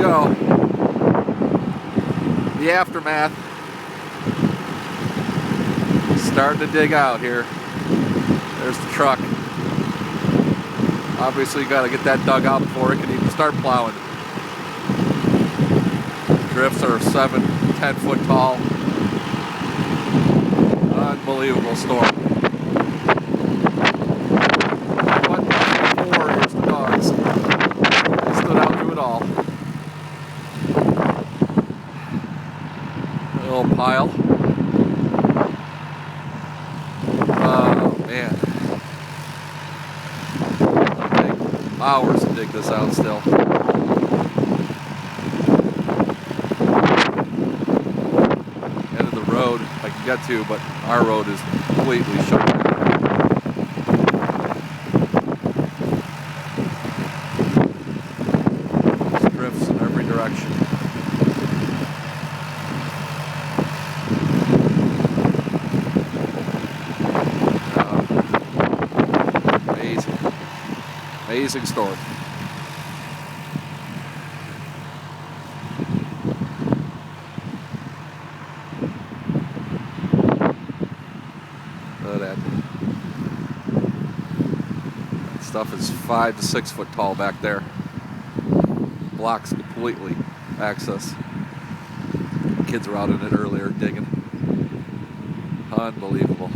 go. The aftermath. Starting to dig out here. There's the truck. Obviously, you got to get that dug out before it can even start plowing. Drifts are 7-10 foot tall. Unbelievable storm. But before, here's the dogs. They stood out through it all. A little pile. Oh man. Take hours to dig this out still. End of the road I can get to, but our road is completely shut down. Drifts in every direction. Amazing storm. Look at that. That stuff is 5 to 6 foot tall back there. Blocks completely access. Kids were out in it earlier digging. Unbelievable.